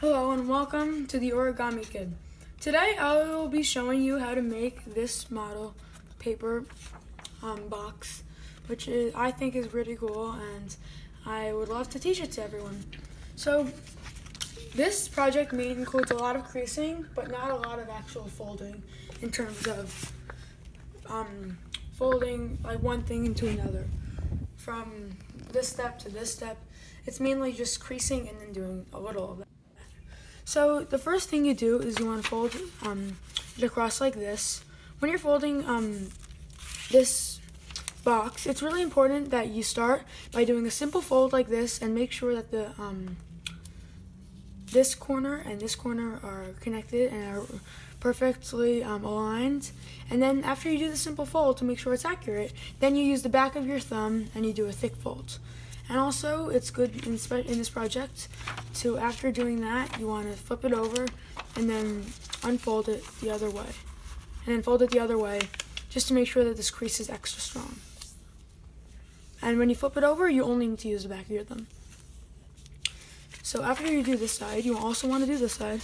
Hello and welcome to the Origami Kid. Today I will be showing you how to make this model paper box, which I think is pretty cool, and I would love to teach it to everyone. So this project includes a lot of creasing, but not a lot of actual folding in terms of folding like one thing into another. From this step to this step, it's mainly just creasing and then doing a little of that. So the first thing you do is you want to fold it across like this. When you're folding this box, it's really important that you start by doing a simple fold like this and make sure that the this corner and this corner are connected and are perfectly aligned. And then after you do the simple fold to make sure it's accurate, then you use the back of your thumb and you do a thick fold. And also, it's good in this project to, after doing that, you want to flip it over and then unfold it the other way. And then fold it the other way just to make sure that this crease is extra strong. And when you flip it over, you only need to use the back of your thumb. So after you do this side, you also want to do this side.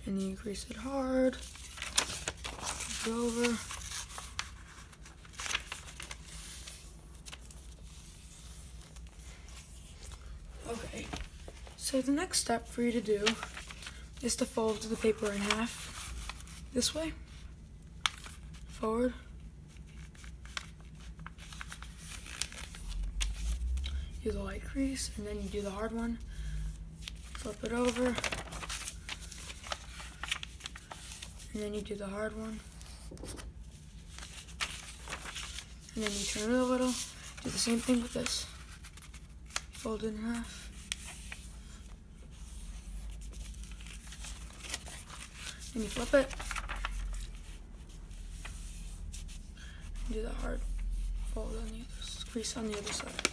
And you crease it hard, flip it over. Okay, so the next step for you to do is to fold the paper in half, this way, forward. Do the light crease, and then you do the hard one, flip it over. And then you do the hard one. And then you turn it a little. Do the same thing with this. Fold it in half. And you flip it. And do the hard fold on the other, crease on the other side.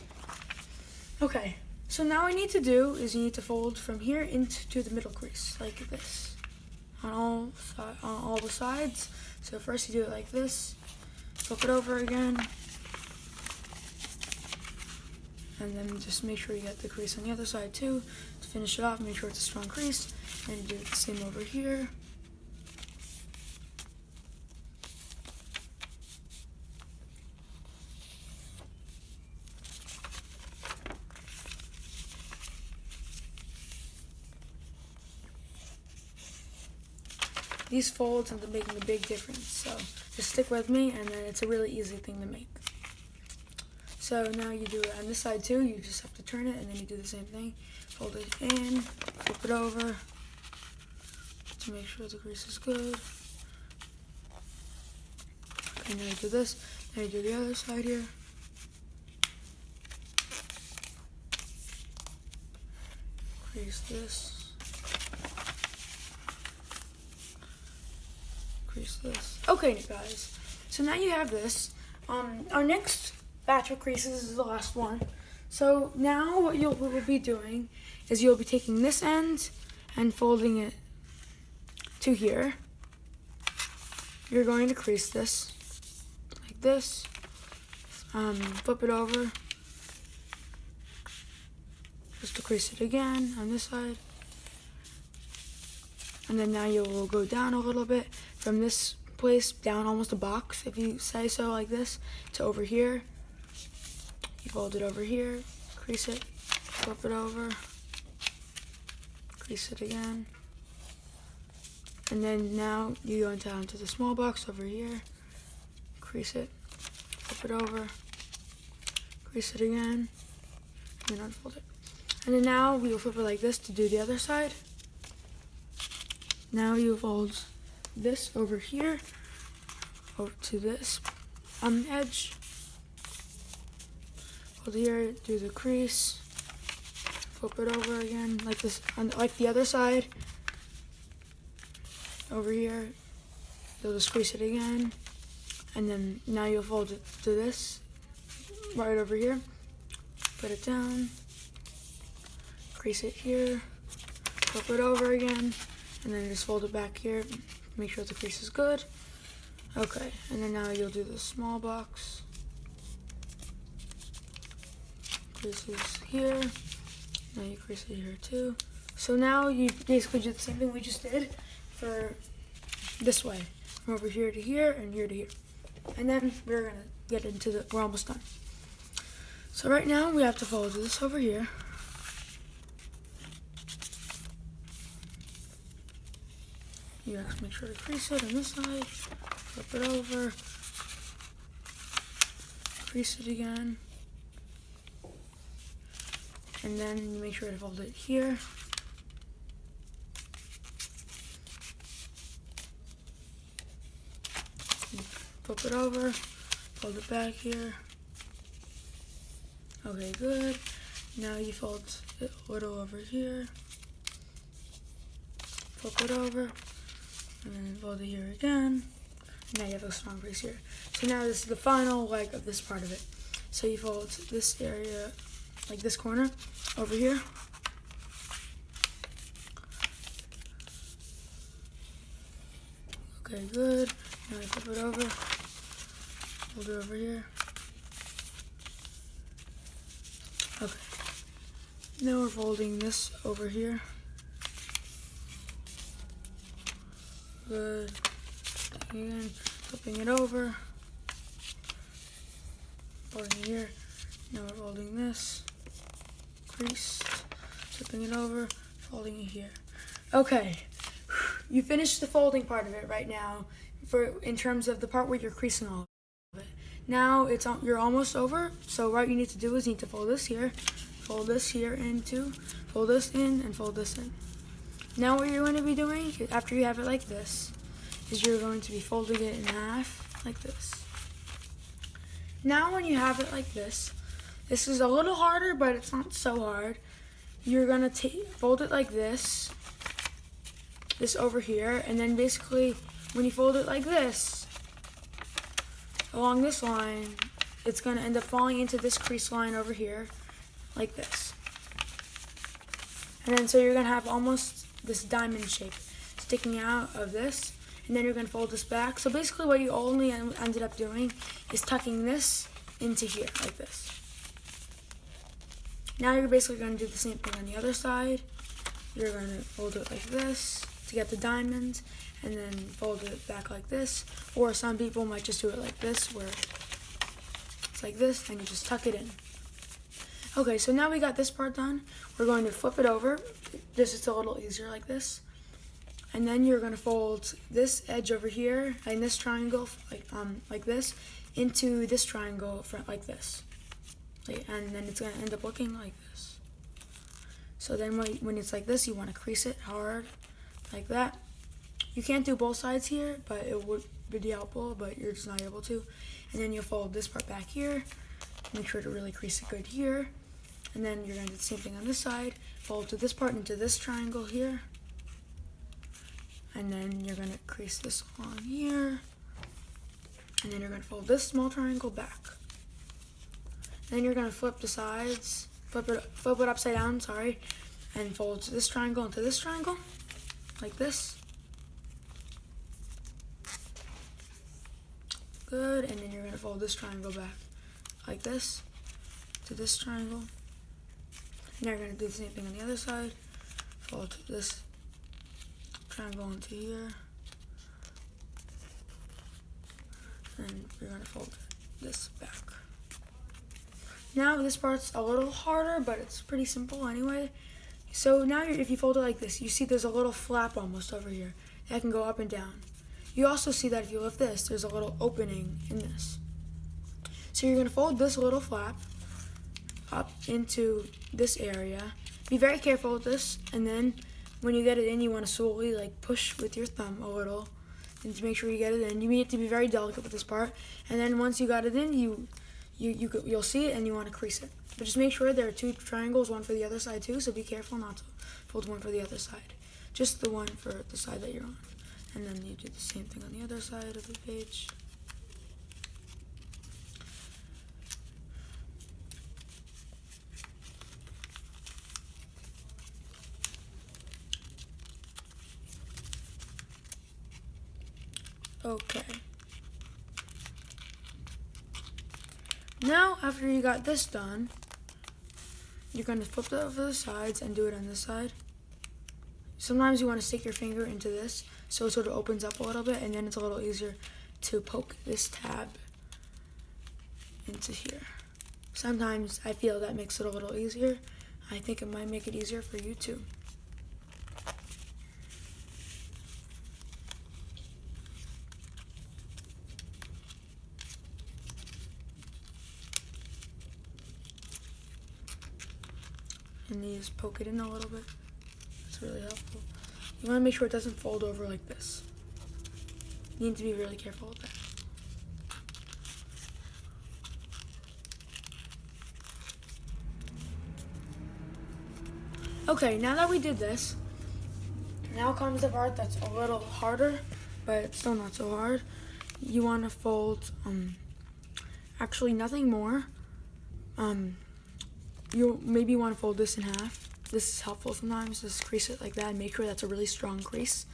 Okay, so now what you need to do is you need to fold from here into the middle crease, like this. On all the sides. So first you do it like this, flip it over again, and then just make sure you get the crease on the other side too. To finish it off, make sure it's a strong crease, and you do the same over here. These folds end up making a big difference, so just stick with me, and then it's a really easy thing to make. So now you do it on this side too. You just have to turn it, and then you do the same thing. Fold it in, flip it over to make sure the grease is good. And then you do this, then you do the other side here. Crease this. Crease this. Okay, guys. So now you have this. Our next batch of creases is the last one. So now what we'll be doing is you'll be taking this end and folding it to here. You're going to crease this like this. Flip it over just to crease it again on this side. And then now you will go down a little bit from this place down almost a box, if you say so, like this, to over here. You fold it over here, crease it, flip it over, crease it again. And then now you go down to the small box over here, crease it, flip it over, crease it again, and then unfold it. And then now we will flip it like this to do the other side. Now you fold this over here, over to this edge. Fold here, do the crease, flip it over again, like this, like the other side. Over here, you'll just crease it again, and then now you'll fold it to this, right over here. Put it down, crease it here, flip it over again. And then just fold it back here, make sure the crease is good. Okay, and then now you'll do the small box. Creases here. Now you crease it here too. So now you basically do the same thing we just did for this way. From over here to here and here to here. And then we're gonna get into we're almost done. So right now we have to fold this over here. You have to make sure to crease it on this side, flip it over, crease it again, and then you make sure to fold it here. Flip it over, fold it back here. Okay, good. Now you fold it a little over here, flip it over, and then fold it here again. Now you have a strong crease here. So now this is the final leg of this part of it. So you fold this area, like this corner, over here. Okay, good. Now you flip it over, fold it over here. Okay. Now we're folding this over here. Good. Again, flipping it over. Folding it here. Now we're folding this. Creased. Flipping it over. Folding it here. Okay. You finished the folding part of it right now. In terms of the part where you're creasing all of it. Now you're almost over. So what you need to do is you need to fold this here. Fold this here into. Fold this in and fold this in. Now what you're going to be doing, after you have it like this, is you're going to be folding it in half, like this. Now when you have it like this is a little harder, but it's not so hard. You're going to fold it like this over here, and then basically when you fold it like this, along this line, it's going to end up falling into this crease line over here, like this. And then so you're going to have almost this diamond shape sticking out of this, and then you're going to fold this back. So basically what you only ended up doing is tucking this into here, like this. Now you're basically going to do the same thing on the other side. You're going to fold it like this to get the diamond, and then fold it back like this. Or some people might just do it like this, where it's like this, and you just tuck it in. Okay, so now we got this part done. We're going to flip it over. This is a little easier like this. And then you're going to fold this edge over here and this triangle like this into this triangle like this. And then it's going to end up looking like this. So then when it's like this, you want to crease it hard like that. You can't do both sides here, but it would be helpful, but you're just not able to. And then you'll fold this part back here. Make sure to really crease it good here. And then you're going to do the same thing on this side. Fold to this part into this triangle here. And then you're going to crease this along here. And then you're going to fold this small triangle back. Then you're going to flip the sides, flip it upside down, sorry, and fold this triangle into this triangle, like this. Good, and then you're going to fold this triangle back, like this, to this triangle. Now you're going to do the same thing on the other side. Fold this triangle into here. And you're going to fold this back. Now this part's a little harder, but it's pretty simple anyway. So now if you fold it like this, you see there's a little flap almost over here that can go up and down. You also see that if you lift this, there's a little opening in this. So you're going to fold this little flap up into this area. Be very careful with this, and then when you get it in, you want to slowly push with your thumb a little and to make sure you get it in. You need to be very delicate with this part, and then once you got it in, you'll see it and you want to crease it. But just make sure there are two triangles, one for the other side too, so be careful not to fold one for the other side. Just the one for the side that you're on. And then you do the same thing on the other side of the page. Okay. Now, after you got this done, you're going to flip that over the sides and do it on this side. Sometimes you want to stick your finger into this so it sort of opens up a little bit, and then it's a little easier to poke this tab into here. Sometimes I feel that makes it a little easier. I think it might make it easier for you too. And you just poke it in a little bit. It's really helpful. You want to make sure it doesn't fold over like this. You need to be really careful with that. Okay, now that we did this, now comes the part that's a little harder, but it's still not so hard. You want to fold, actually nothing more. You maybe want to fold this in half. This is helpful sometimes. Just crease it like that and make sure that's a really strong crease.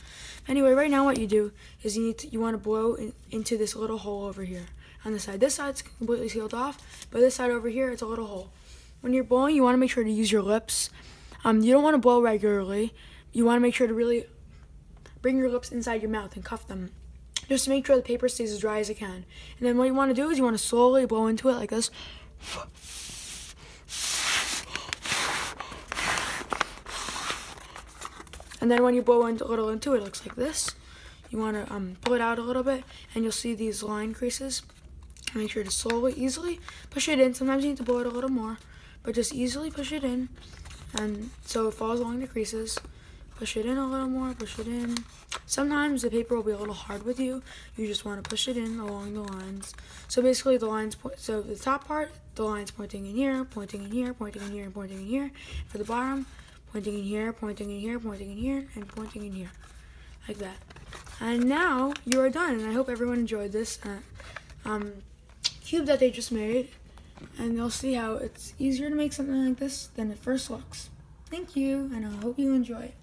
Anyway, right now what you do is you want to blow into this little hole over here on the side. This side's completely sealed off, but this side over here, it's a little hole. When you're blowing, you want to make sure to use your lips. You don't want to blow regularly. You want to make sure to really bring your lips inside your mouth and cuff them, just to make sure the paper stays as dry as it can. And then what you want to do is you want to slowly blow into it like this. And then when you blow a little into it, it looks like this. You want to pull it out a little bit, and you'll see these line creases. Make sure to slowly, easily push it in. Sometimes you need to blow it a little more, but just easily push it in. And so it falls along the creases. Push it in a little more, push it in. Sometimes the paper will be a little hard with you. You just want to push it in along the lines. So basically the lines, so the top part, the line's pointing in here, pointing in here, pointing in here, and pointing in here. For the bottom, pointing in here, pointing in here, pointing in here, and pointing in here. Like that. And now you are done, and I hope everyone enjoyed this cube that they just made. And you'll see how it's easier to make something like this than it first looks. Thank you, and I hope you enjoy it.